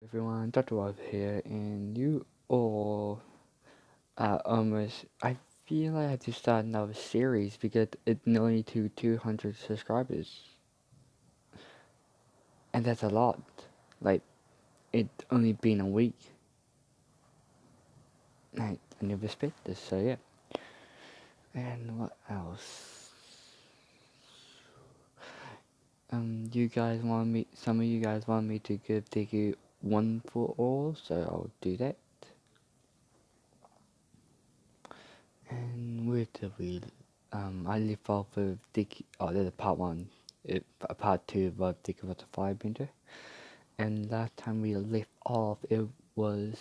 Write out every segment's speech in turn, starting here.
Everyone, Dr. Rob here, and you all are almost. I feel like I have to start another series because it's nearly to 200 subscribers, and that's a lot. Like, it's only been a week. I never expect this, so yeah. And what else? You guys want me? Some of you guys want me to give Deku one for all, so I'll do that. And where did we? I left off with Dick. Oh, there's a part one. Part two of Dick was a firebender. And last time we left off, it was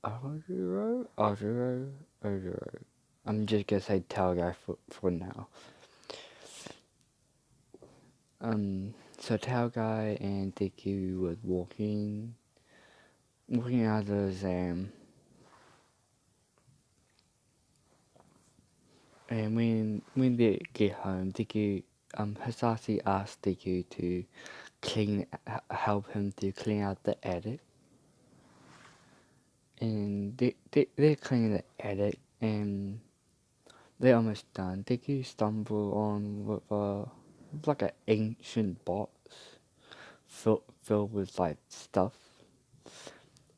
Azuro, Azuro, Azuro. I'm just gonna say Tail Guy for now. So Tail Guy and Dicky was walking out of the exam. And when they get home, Dicky, Hisashi asked Dicky to help him to clean out the attic. And they're cleaning the attic, and they're almost done. Dicky stumble on like an ancient box filled with like stuff.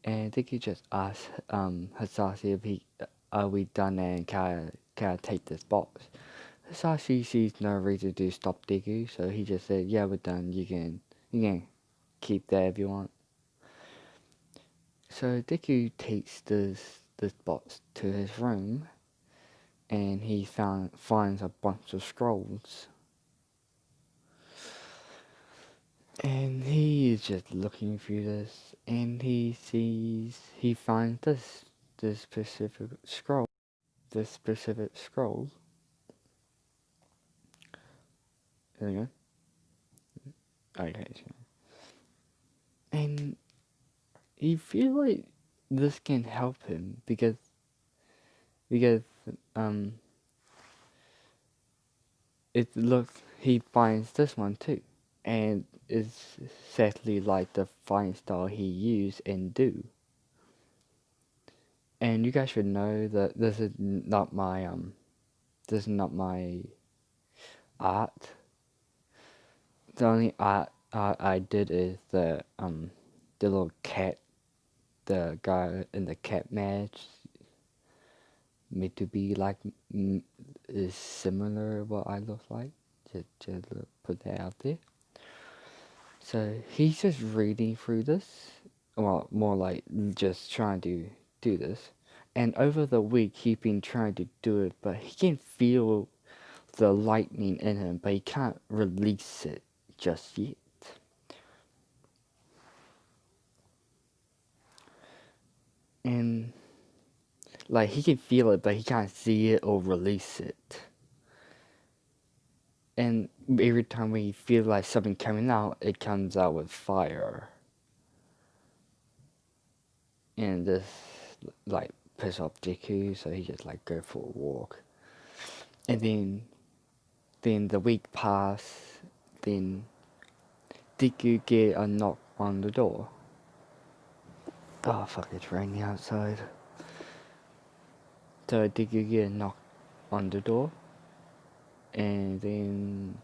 And Dicky just asked Hisashi if he are we done and can I take this box? Hisashi sees no reason to stop Dicky, so he just said, "Yeah, we're done. You can keep that if you want." So Deku takes this box to his room, and he finds a bunch of scrolls, and he is just looking through this, and he finds this specific scroll, There you go. Okay, and he feel like this can help him because um he finds this one too, and it's exactly like the fighting style he used in Do. And you guys should know that this is not my art. The only art I did is the little cat, the guy in the cat match, made to be like is similar what I look like. Just put that out there. So he's just reading through this, well, more like just trying to do this. And over the week, he's been trying to do it, but he can feel the lightning in him, but he can't release it just yet. And like he can feel it, but he can't see it or release it. And every time we feel like something coming out, it comes out with fire. And this like piss off Deku, so he just like go for a walk. And then the week pass, then Deku get a knock on the door. Oh fuck, it's raining outside. So Deku get a knock on the door, and then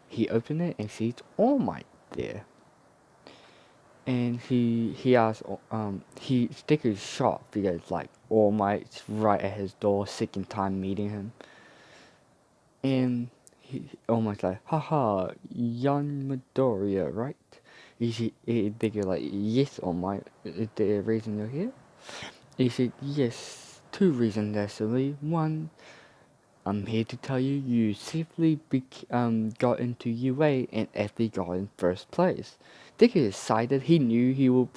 he opened it and sees All Might there. And he asks, Deku's shocked because like All Might's right at his door, second time meeting him. And he almost like, haha, young Midoriya, right? They go like, yes, All Might, is there a reason you're here? He said, yes, two reasons actually. One, I'm here to tell you you safely got into UA and actually got in first place. Dick is excited. He knew he would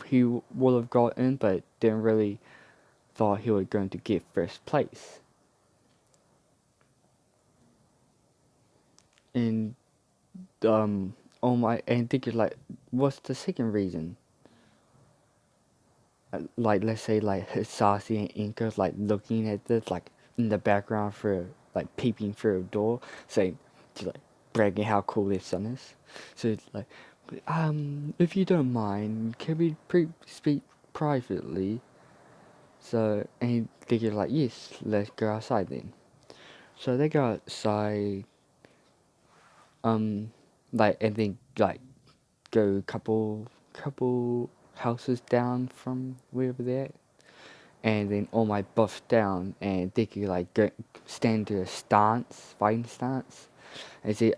have got in, but didn't really thought he was going to get first place. And oh my, and Dick is like, what's the second reason? Like let's say like Hisashi and Inka's like looking at this like in the background through like peeping through a door, saying, like bragging how cool their son is. So it's like, If you don't mind, can we speak privately? So, and they're like, yes, let's go outside then. So they go outside, um, and then, go couple houses down from wherever they're at. And then all my buffs down, and they could, stand to a fighting stance. And say,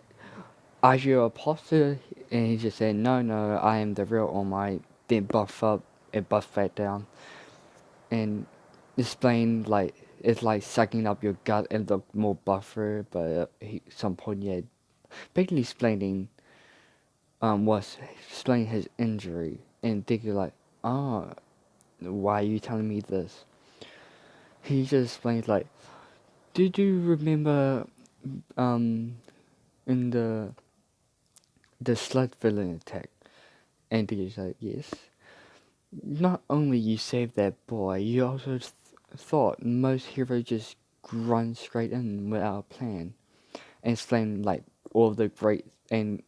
are you a apostle? And he just said, no, no, I am the real All Might. Then buff up and buff back down. And explain, it's like sucking up your gut and look more buffer, but some point, yeah, basically was explaining his injury. And they could oh, why are you telling me this? He just explains, did you remember, um, in the sled villain attack? And he's like, yes. Not only you saved that boy, you also thought most heroes just run straight in without a plan. And explain all the great and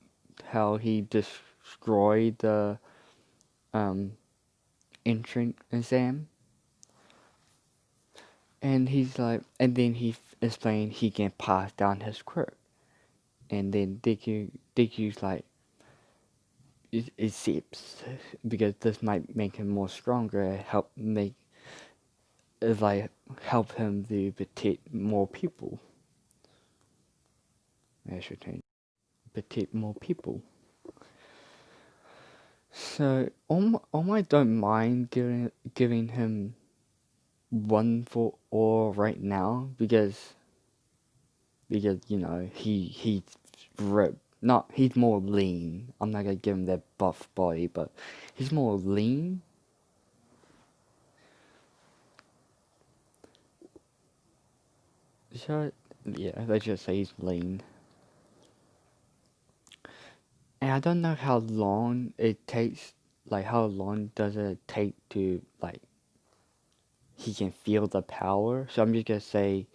how he destroyed the um entrance exam. And he's like, and then he explained he can pass down his quirk. And then DQ's like, it seems because this might make him more stronger, like help him to protect more people. I should change. Protect more people. So All Might don't mind giving him one for all right now because he's ripped. Not he's more lean. I'm not gonna give him that buff body, but he's more lean. So yeah, let's just say he's lean. And I don't know how long it takes. How long does it take to he can feel the power? So I'm just gonna say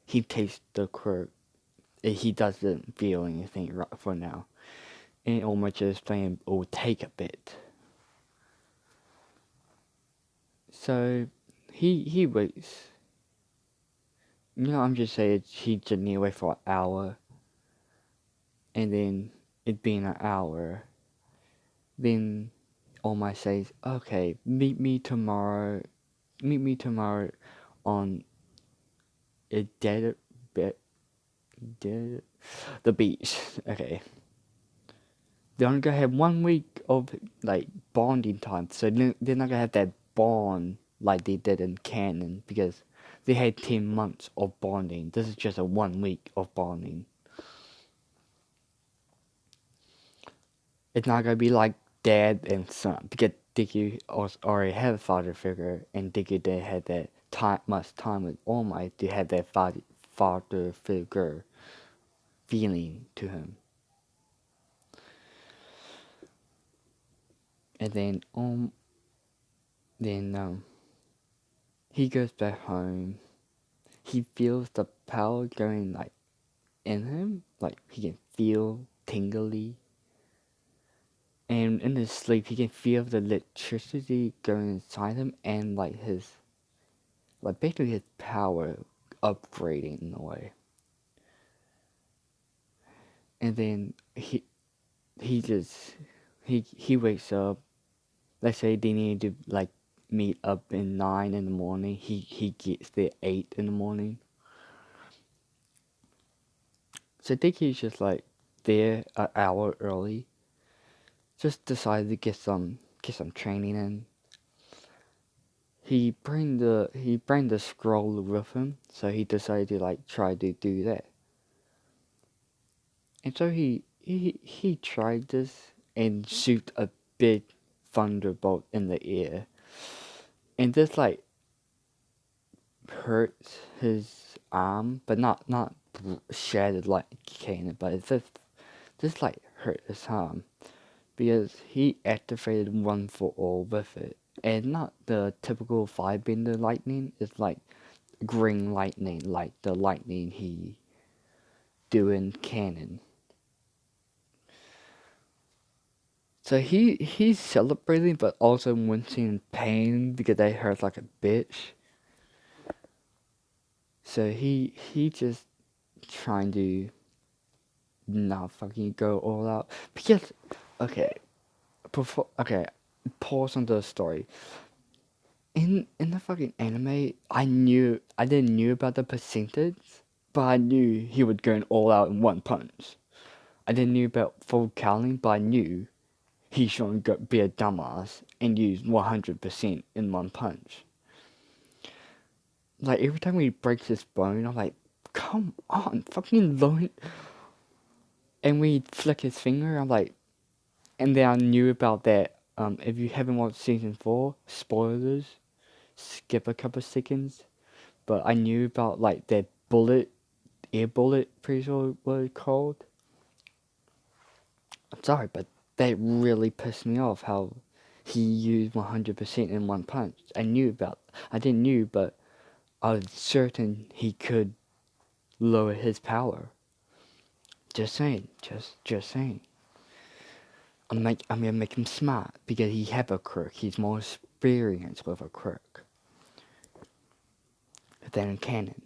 he takes the quirk. He doesn't feel anything right for now. And Omar just playing will take a bit. So he waits. I'm just saying he just need to wait for an hour. And then it being an hour, then Omar says, okay, meet me tomorrow on a bed, dead, the beach. Okay. They're only gonna have 1 week of bonding time, so they're not gonna have that bond like they did in canon because they had 10 months of bonding. This is just a 1 week of bonding. It's not gonna be like dad and son because Dicky already had a father figure, and Dicky didn't have that much time with All Might to have that father figure feeling to him. And then he goes back home. He feels the power going in him, he can feel tingly. And in his sleep, he can feel the electricity going inside him, and basically his power upgrading in a way. And then he wakes up. Let's say they need to meet up in 9 in the morning. He gets there 8 in the morning. So I think he's just there an hour early. Just decided to get some training in. He bring the scroll with him, so he decided to try to do that. And so he tried this and shoot a big thunderbolt in the air, and this hurts his arm, but not shattered like cannon, but it's just hurt his arm because he activated one for all with it, and not the typical firebender lightning. It's green lightning, like the lightning he do in canon. So he's celebrating, but also wincing in pain because they hurt like a bitch. So he just trying to not fucking go all out because okay okay, pause on the story. In the fucking anime, I didn't knew about the percentage, but I knew he would go all out in one punch. I didn't knew about full counting, but I knew he shouldn't be a dumbass and use 100% in one punch. Like every time he breaks his bone, I'm like, come on, fucking load. And when he flick his finger, I'm like, and then I knew about that. If you haven't watched season 4, spoilers, skip a couple seconds. But I knew about like that air bullet, pretty sure what it's called. I'm sorry, but that really pissed me off how he used 100% in one punch. I didn't knew, but I was certain he could lower his power. Just saying, just saying. I'm gonna make him smart because he have a quirk. He's more experienced with a quirk than a cannon.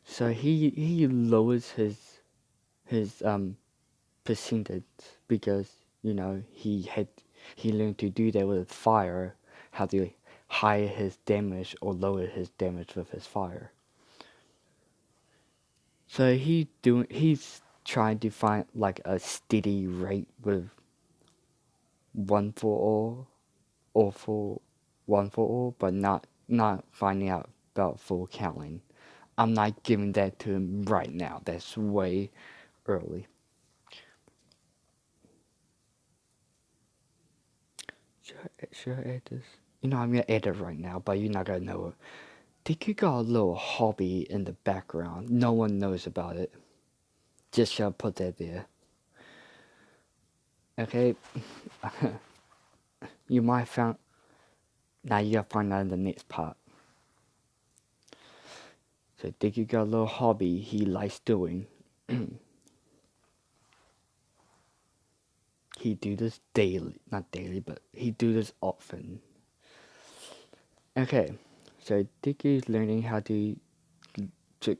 So he lowers his percentage because he learned to do that with fire, how to higher his damage or lower his damage with his fire. So he's trying to find like a steady rate with one for all or for one for all, but not finding out about full counting. I'm not giving that to him right now. That's way early. Should I add this? I'm gonna add it right now, but you're not gonna know it. Deku got a little hobby in the background. No one knows about it. Just shall put that there. Okay? You might found. Now you gotta find out in the next part. So Deku got a little hobby he likes doing. He do this daily. Not daily, but he do this often. Okay. So Deku's learning how to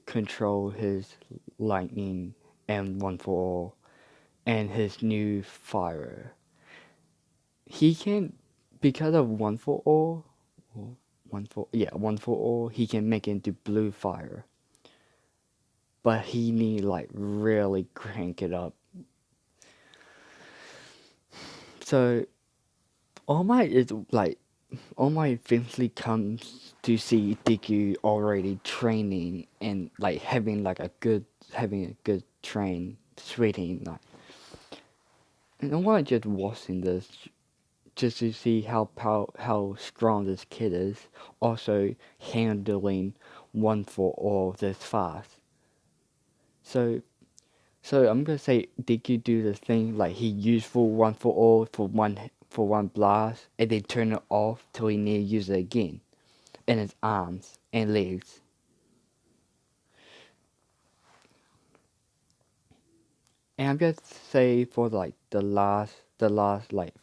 control his lightning and one for all and his new fire. He can, because of one for all, one for all, he can make it into blue fire. But he need like really crank it up. So All My eventually comes to see Deku already training and like having a good train, sweating like. And All Might just watching this just to see how strong this kid is. Also handling one for all this fast. So I'm gonna say, did you do the thing like he used for one for all for one blast and then turn it off till he need to use it again in his arms and legs? And I'm gonna say for like the last like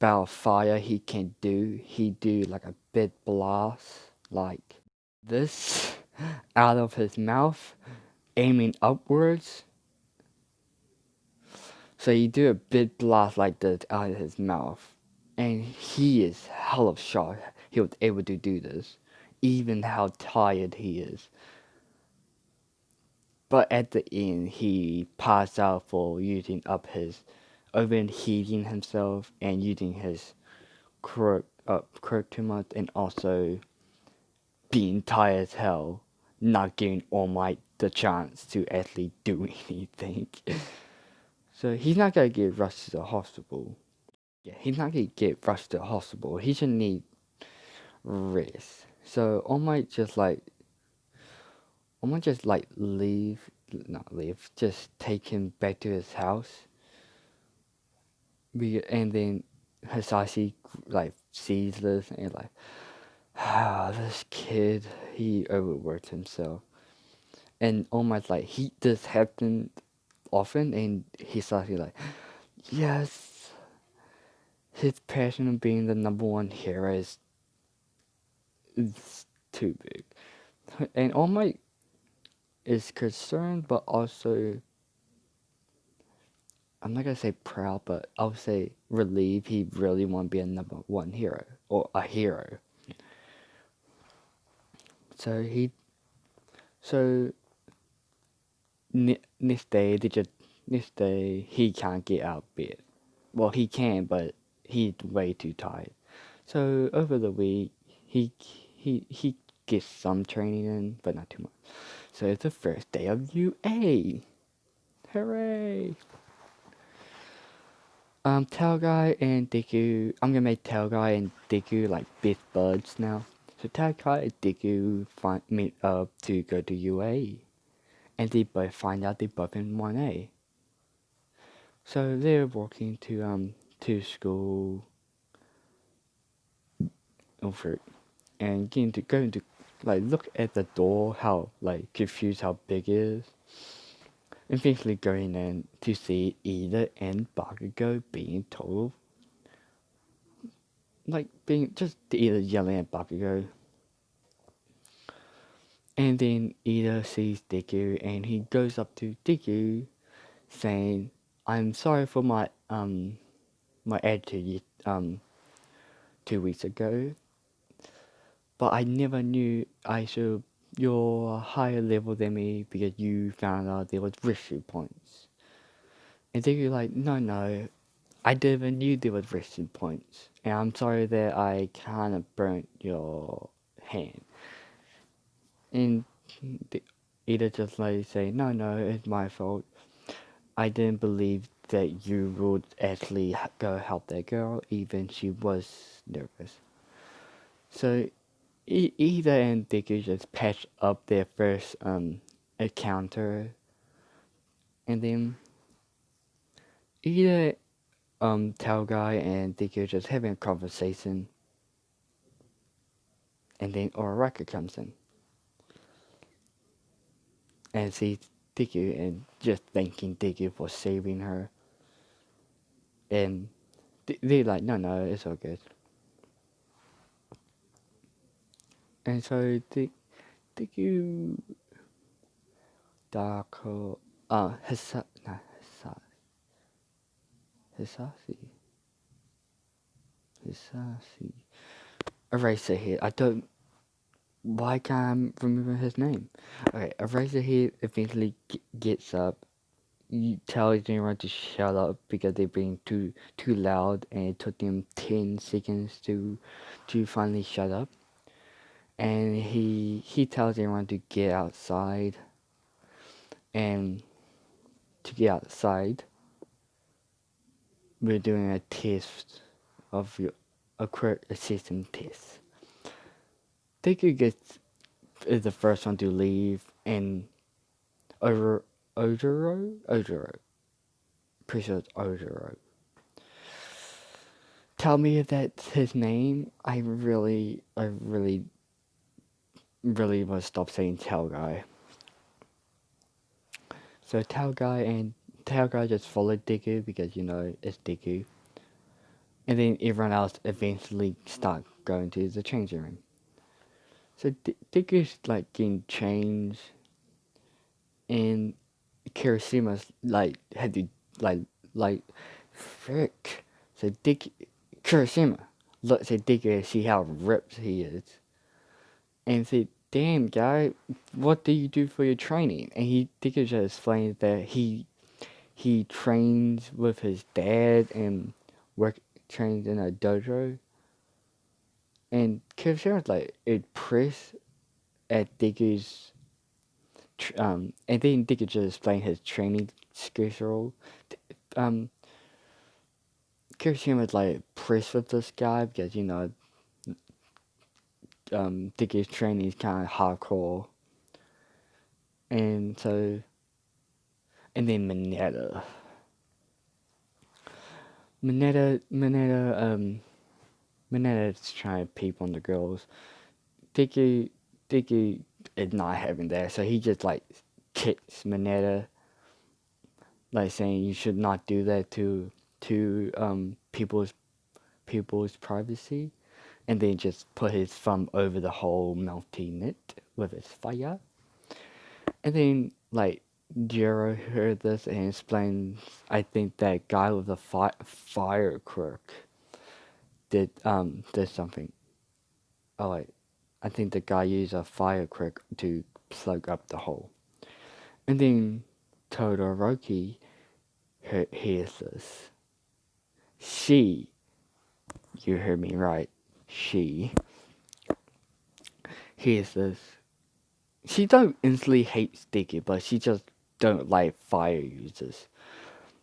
bout of fire he do like a big blast like this out of his mouth, aiming upwards. So you do a big blast like this out of his mouth, and he is hell of shocked he was able to do this, even how tired he is. But at the end, he passed out for using up his overheating himself and using his quirk too much, and also being tired as hell, not giving All Might the chance to actually do anything. So he's not gonna get rushed to the hospital. Yeah, he's not gonna get rushed to the hospital. He should need rest. So I might just like not leave, just take him back to his house. And then Hisashi like sees this and like, this kid, he overworked himself. And almost like this happened often, and Hisashi like, yes. his passion of being the number one hero is too big. And All Might is concerned, but also, I'm not gonna say proud, but I'll say relieved he really want to be a number one hero, or a hero. So so this day, this day, he can't get out of bed. Well, he can, but he's way too tired. So over the week, he gets some training in, but not too much. So it's the first day of UA. Hooray! Tail Guy and Deku. I'm gonna make Tail Guy and Deku like best buds now. So Tail Guy and Deku meet up to go to UA, and they both find out they both in 1A. So they're walking to school over and going to like look at the door, how like confused how big it is. Eventually going in to see Ida and Bakugo being told, like being just Ida yelling at Bakugo. And then Ida sees Deku and he goes up to Deku saying, I'm sorry for my attitude 2 weeks ago, but I never knew you're higher level than me because you found out there was rescue points. And Deku like, no, I never knew there was rescue points, and I'm sorry that I kind of burnt your hand. And Ida just like say, no, it's my fault. I didn't believe that you would actually go help that girl, even she was nervous. So Ida and Deku just patch up their first encounter, and then Ida, Tall Guy and Deku just having a conversation, and then Oraka comes in and sees Deku and just thanking Deku for saving her, and they're like, no, it's all good. And so Deku, Darko, Hisashi, Hisashi, Eraserhead. I don't. Why can't I remember his name? Okay, Eraserhead eventually gets up. You tell everyone to shut up because they're being too loud, and it took them 10 seconds to finally shut up. And he tells everyone to get outside, and to get outside, we're doing a test of a quick assessment test. Deku is the first one to leave, and Ojiro, pretty sure it's Ojiro. Tell me if that's his name. I really must stop saying Tell Guy. So Tell Guy just followed Deku because it's Deku. And then everyone else eventually start going to the changing room. So Deku's like getting changed, and Kirishima like had to like frick. So Kirishima looks at Deku and see how ripped he is, and said, "Damn guy, what do you do for your training?" And Deku just explains that he trains with his dad and trains in a dojo. And Kirishima like impressed at Deku's and then Deku just explained his training schedule. Um, Kirishima was like impressed with this guy because Deku's training is kind of hardcore, and and then Minetta's trying to peep on the girls. Deku Deku is not having that, so he just like kicks Minetta, like saying you should not do that to people's people's privacy, and then just put his thumb over the whole melting it with his fire. And then, like, Jiro heard this and explains, I think that guy with the fire crook did something. Oh, wait. I think the guy used a fire crook to plug up the hole. And then Todoroki hears this. She, you heard me right, she hears this. She don't instantly hate Sticky, but she just don't like fire users.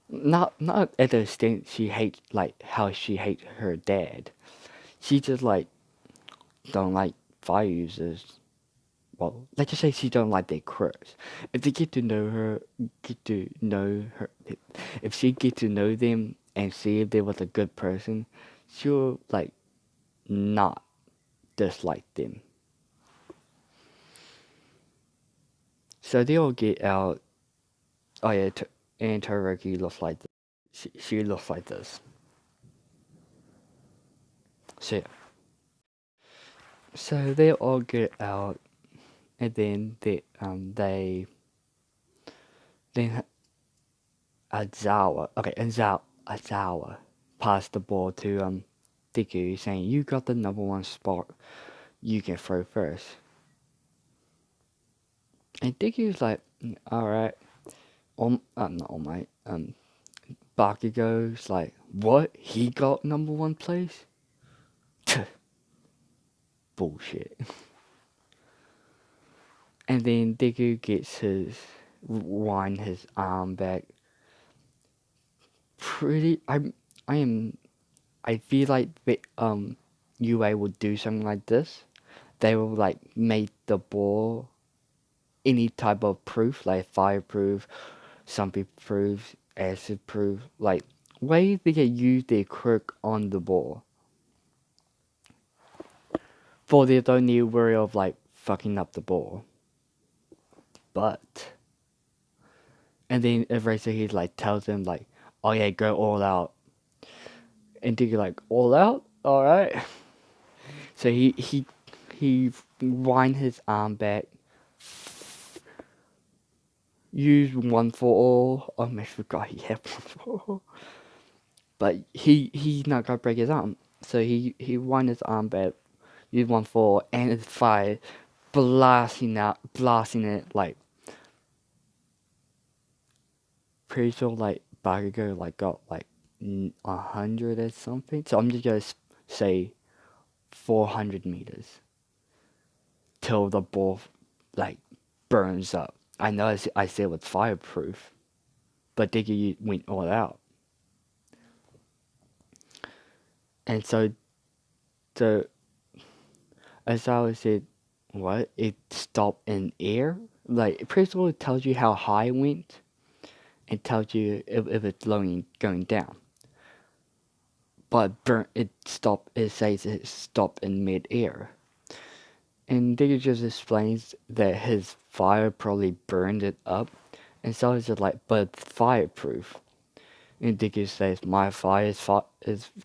Not at the extent she hates, like how she hates her dad. She just like don't like fire users. Well, let's just say she don't like their quirks. If they get to know her, if she get to know them and see if they was a good person, she'll like not dislike them. So they all get out. Oh yeah, and Todoroki looks like this. She looks like this. So yeah. So they all get out, and then then Azawa passed the ball to Deku, saying, "You got the number one spot. You can throw first." And Deku's like, "All right." Not all right. Bakugo's like, "What? He got number one place?" Bullshit. And then Deku gets his arm back. I am I feel like UA will do something like this. They will like make the ball any type of proof, like fireproof, zombie proof, acid proof, like ways they can use their quirk on the ball. For they don't need to worry of like fucking up the ball. But and then Eraser he like tells them like, "Oh yeah, go all out." And Diggy like, "All out? Alright." So he wind his arm back, use one for all. Oh, I forgot he had one for all. But he's not gonna break his arm. So he wind his arm back, use one for all, and it's fire blasting it like pretty sure like Bakugo like got like 100 or something. So I'm just gonna say 400 meters till the ball like burns up. I know I said it was fireproof, but Diggy went all out. And so as I said, what? It stopped in air? Like, first of all, it tells you how high it went. It tells you if it's going down. But it says it stopped in mid-air. And Diggy just explains that his fire probably burned it up. And so it's just like, but it's fireproof. And Diggy says, my fire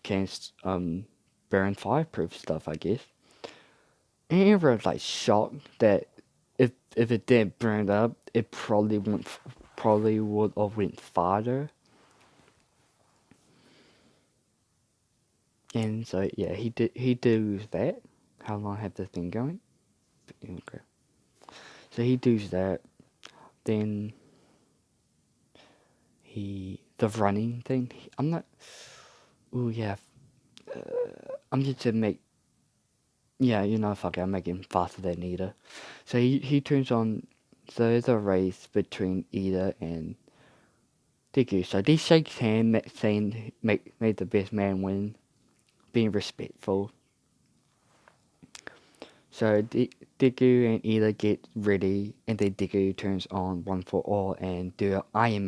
can burn fireproof stuff, I guess. And everyone's like shocked that if it didn't burn up, it probably would have went farther. And so yeah, he does that. How long have this thing going? Okay. So he does that. Then the running thing. I'm not. Oh yeah. I'm just to make. Yeah, fuck it. I'm making faster than Ida. So he turns on. So there's a race between Ida and Deku. So they shake hands, saying make the best man win, being respectful. So Deku and Ida get ready, and then Deku turns on One for All and do the Iron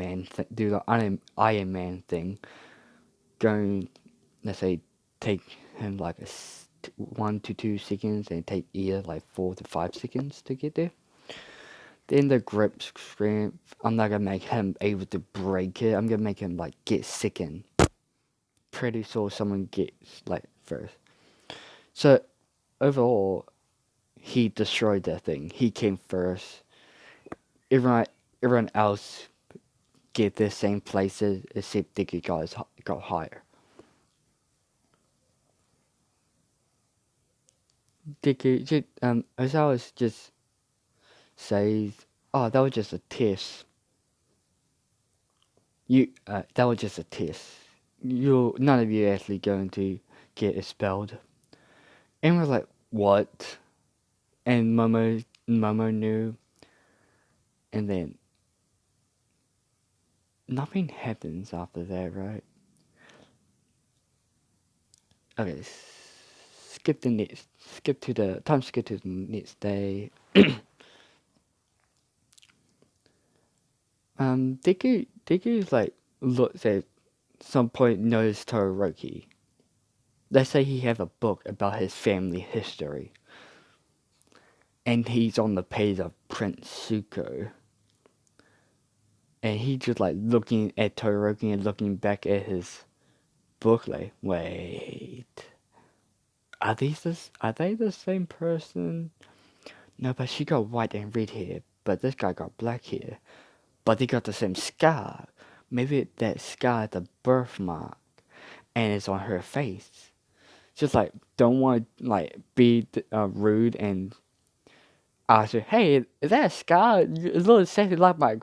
Man thing, going, let's say, take him like 1 to 2 seconds, and take Ida like 4 to 5 seconds to get there. Then the grip strength, I'm not gonna make him able to break it. I'm gonna make him like get sickened. pretty sure someone gets like first. So overall, he destroyed that thing. He came first. Everyone, everyone else get the same places except Dicky got higher. Dicky, Ozawa just says, "Oh, that was just a test. That was just a test. None of you actually going to get expelled." And we're like, "What?" And Momo knew, and then nothing happens after that, right? Okay, skip to the next day. Deku's like looks at some point knows Todoroki. Let's say he have a book about his family history, and he's on the page of Prince Zuko, and he just like looking at Todoroki and looking back at his book like, wait, are they the same person? No, but she got white and red hair, but this guy got black hair. But they got the same scar. Maybe that scar is a birthmark, and it's on her face. Just like don't want to like be rude and ask her, "Hey, is that a scar? It looks exactly like my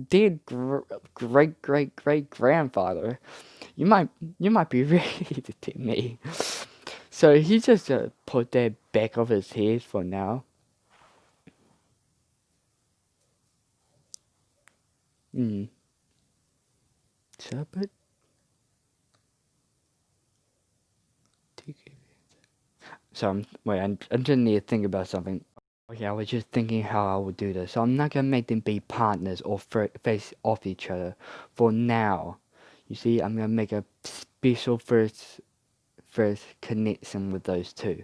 dead great great great grandfather. You might be ready to tell me." So he just put that back of his head for now. Mm. So, but so I'm just need to think about something. Okay, I was just thinking how I would do this. So I'm not gonna make them be partners or face off each other for now. You see, I'm gonna make a special first connection with those two.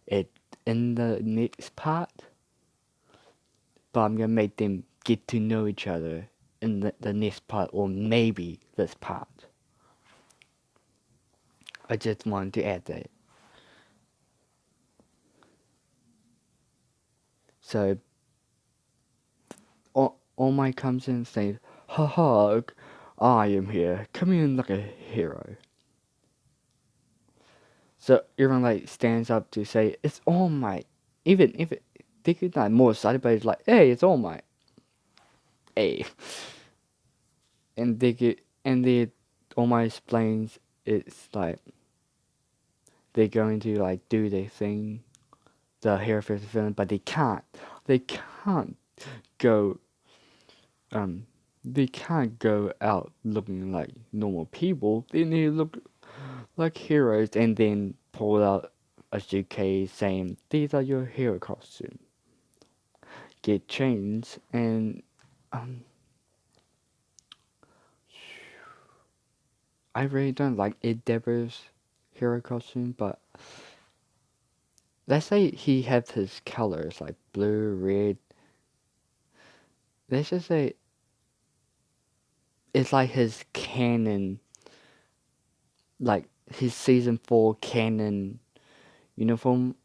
It in the next part, but I'm gonna make them get to know each other in the next part, or maybe this part. I just wanted to add that. So all my comes in and says, "Ha ha, I am here. Come in like a hero." So everyone like stands up to say it's All Might. Even if they could not more excited, but it's like, hey, it's All Might. Hey, and they get and the All Might explains it's like they're going to like do their thing, the Hero Festival, but they can't. They can't go. Um, they can't go out looking like normal people. They need to look like heroes, and then pull out a suitcase saying, "These are your hero costumes." Get changed, and um, I really don't like Endeavor's hero costume, but let's say he has his colors like blue, red. Let's just say it's like his canon, like his season 4 canon uniform,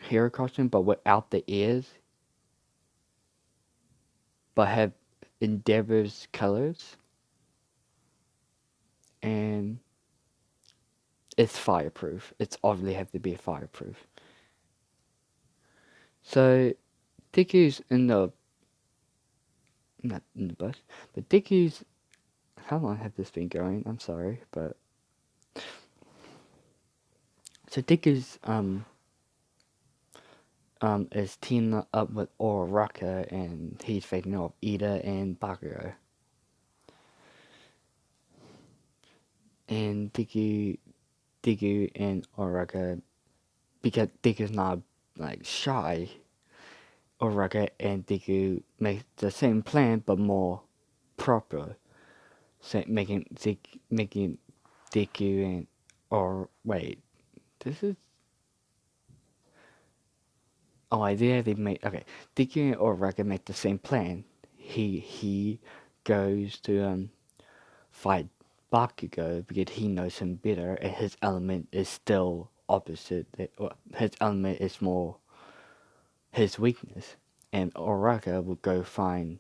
hero costume, but without the ears, but have Endeavor's colors, and it's fireproof. It's obviously have to be fireproof. So Dicky's in the not in the bus, but Dicky's. How long have this been going? I'm sorry, but so Dicky's is teaming up with Oraka, and he's facing off Ida and Bakugo. And Deku and Oraka, because Deku's not like shy, Oraka and Deku make the same plan but more proper. So making Deku and or wait, this is oh I did they make okay. Deku and Oraka make the same plan. He goes to fight Bakugo because he knows him better, and his element is still opposite. His element is more his weakness, and Oraka will go find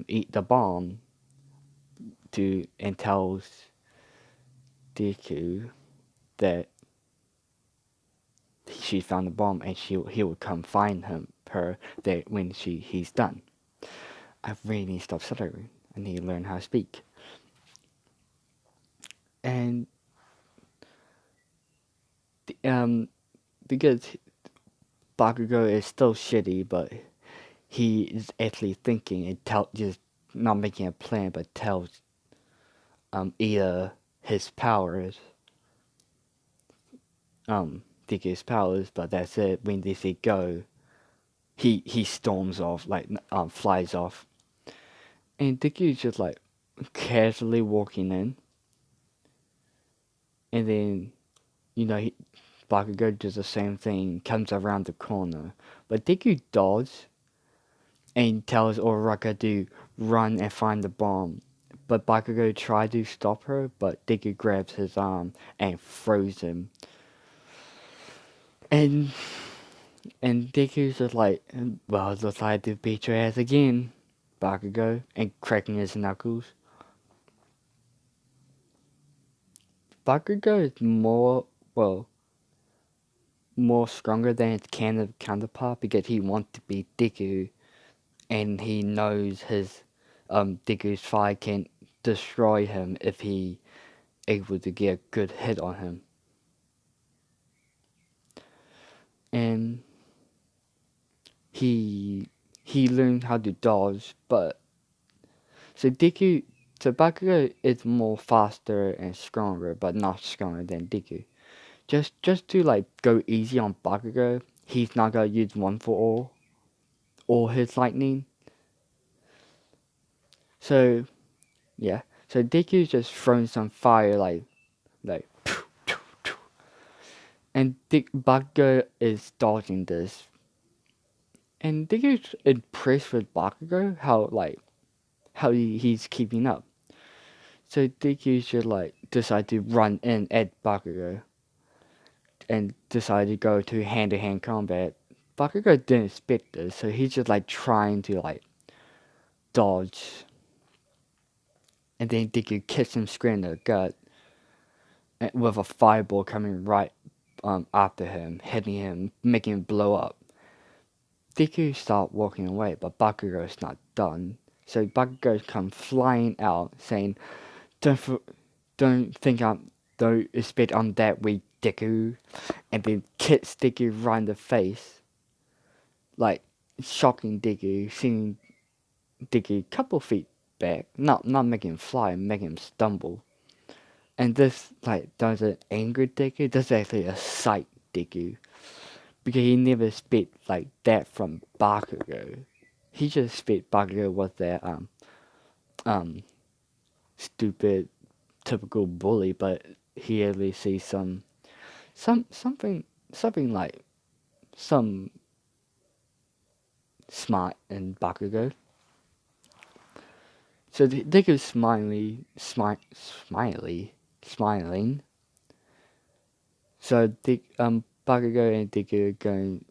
eat the bomb and tells Deku that she found the bomb, and he will come find her there when he's done. I really need to stop stuttering. I need to learn how to speak. And because Bakugo is still shitty, but he is actually thinking and just not making a plan, but tells either his powers, Deku's powers, but that's it. When they say go, he storms off, like flies off, and Deku's just like casually walking in, and then Bakugo does the same thing, comes around the corner, but Deku dodges and tells Uraraka to run and find the bomb. But Bakugo tries to stop her, but Deku grabs his arm and throws him. And Deku's just like, well, decide to beat your ass again, Bakugo, and cracking his knuckles. Bakugo is more stronger than his counterpart because he wants to beat Deku, and he knows his Deku's fire can destroy him if he able to get a good hit on him. And he learned how to dodge, but so Bakugo is more faster and stronger, but not stronger than Deku. Just to like go easy on Bakugo, he's not gonna use one for all or his lightning. So yeah, so Deku's just throwing some fire like and Bakugo is dodging this. And Deku's impressed with Bakugo how he's keeping up. So Deku should decide to run in at Bakugo and decide to go to hand-to-hand combat. Bakugo didn't expect this, so he's just trying to dodge. And then Deku kicks him square in the gut with a fireball coming right after him, hitting him, making him blow up. Deku starts walking away, but Bakugo is not done. So Bakugo comes flying out, saying, don't expect I'm that weak, Deku," and then kicks Deku right in the face, shocking Deku, sending Deku a couple feet back, not making him fly, making him stumble. And this doesn't anger Deku, this is actually a sight Deku, because he never expect that from Bakugo. He just expect Bakugo was that stupid typical bully, but he at least sees something some smart in Bakugo. So Deku's smiling. So Bakugo and Deku are going